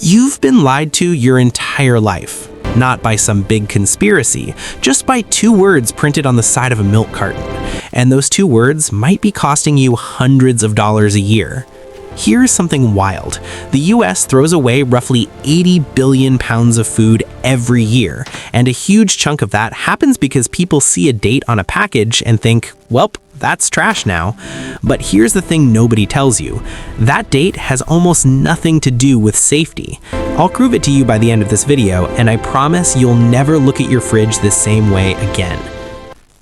You've been lied to your entire life. Not by some big conspiracy, just by 2 words printed on the side of a milk carton. And those 2 words might be costing you hundreds of dollars a year. Here's something wild. The US throws away roughly 80 billion pounds of food every year, and a huge chunk of that happens because people see a date on a package and think, well, that's trash now. But here's the thing nobody tells you. That date has almost nothing to do with safety. I'll prove it to you by the end of this video, and I promise you'll never look at your fridge the same way again.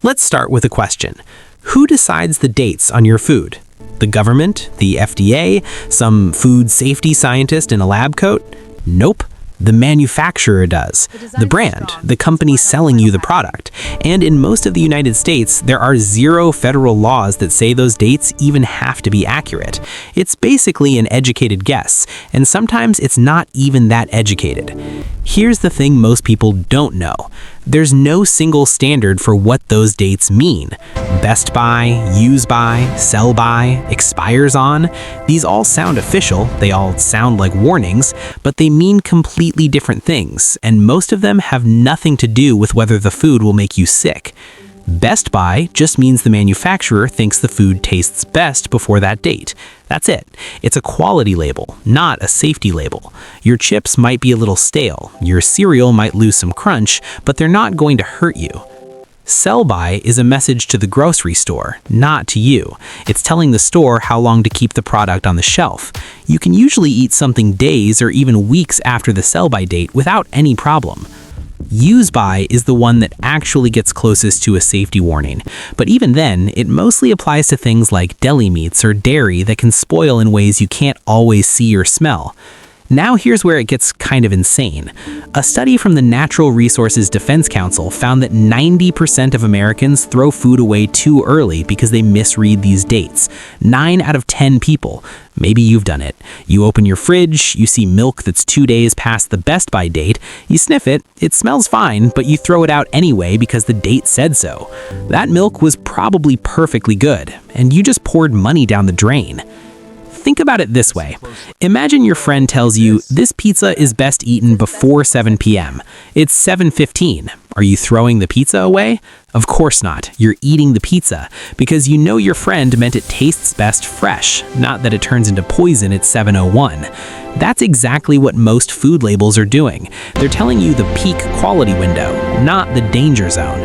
Let's start with a question. Who decides the dates on your food? The government? The FDA? Some food safety scientist in a lab coat? Nope. The manufacturer does. The brand, the company selling you the product. And in most of the United States, there are 0 federal laws that say those dates even have to be accurate. It's basically an educated guess, and sometimes it's not even that educated. Here's the thing most people don't know. There's no single standard for what those dates mean. Best by, use by, sell by, expires on. These all sound official, they all sound like warnings, but they mean completely different things, and most of them have nothing to do with whether the food will make you sick. Best by just means the manufacturer thinks the food tastes best before that date. That's it. It's a quality label, not a safety label. Your chips might be a little stale, your cereal might lose some crunch, but they're not going to hurt you. Sell by is a message to the grocery store, not to you. It's telling the store how long to keep the product on the shelf. You can usually eat something days or even weeks after the sell by date without any problem. Use by is the one that actually gets closest to a safety warning, but even then, it mostly applies to things like deli meats or dairy that can spoil in ways you can't always see or smell. Now here's where it gets kind of insane. A study from the Natural Resources Defense Council found that 90% of Americans throw food away too early because they misread these dates. 9 out of 10 people. Maybe you've done it. You open your fridge, you see milk that's 2 days past the best by date, you sniff it, it smells fine, but you throw it out anyway because the date said so. That milk was probably perfectly good, and you just poured money down the drain. Think about it this way. Imagine your friend tells you, this pizza is best eaten before 7 p.m. It's 7:15. Are you throwing the pizza away? Of course not. You're eating the pizza because you know your friend meant it tastes best fresh, not that it turns into poison at 7:01. That's exactly what most food labels are doing. They're telling you the peak quality window, not the danger zone.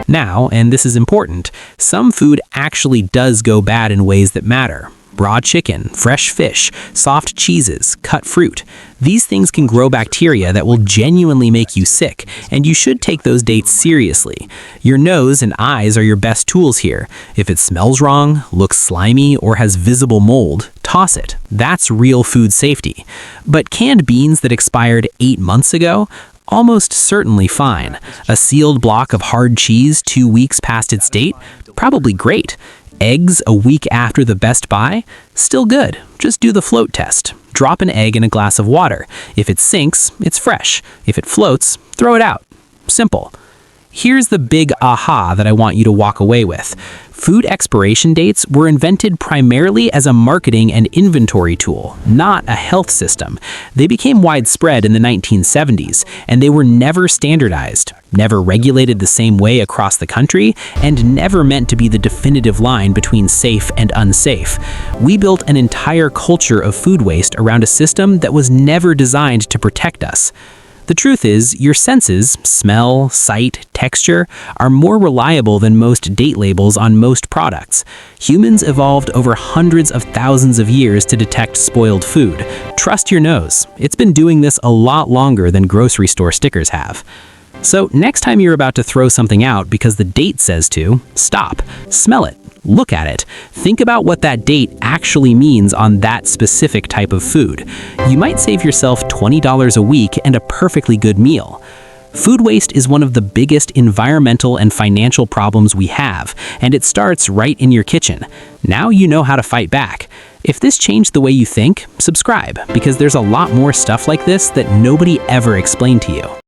Now, and this is important, some food actually does go bad in ways that matter. Raw chicken, fresh fish, soft cheeses, cut fruit. These things can grow bacteria that will genuinely make you sick, and you should take those dates seriously. Your nose and eyes are your best tools here. If it smells wrong, looks slimy, or has visible mold, toss it. That's real food safety. But canned beans that expired 8 months ago? Almost certainly fine. A sealed block of hard cheese 2 weeks past its date? Probably great. Eggs a week after the best by? Still good. Just do the float test. Drop an egg in a glass of water. If it sinks, it's fresh. If it floats, throw it out. Simple. Here's the big aha that I want you to walk away with. Food expiration dates were invented primarily as a marketing and inventory tool, not a health system. They became widespread in the 1970s, and they were never standardized, never regulated the same way across the country, and never meant to be the definitive line between safe and unsafe. We built an entire culture of food waste around a system that was never designed to protect us. The truth is, your senses, smell, sight, texture, are more reliable than most date labels on most products. Humans evolved over hundreds of thousands of years to detect spoiled food. Trust your nose. It's been doing this a lot longer than grocery store stickers have. So next time you're about to throw something out because the date says to, stop, smell it. Look at it. Think about what that date actually means on that specific type of food. You might save yourself $20 a week and a perfectly good meal. Food waste is one of the biggest environmental and financial problems we have, and it starts right in your kitchen. Now you know how to fight back. If this changed the way you think, subscribe, because there's a lot more stuff like this that nobody ever explained to you.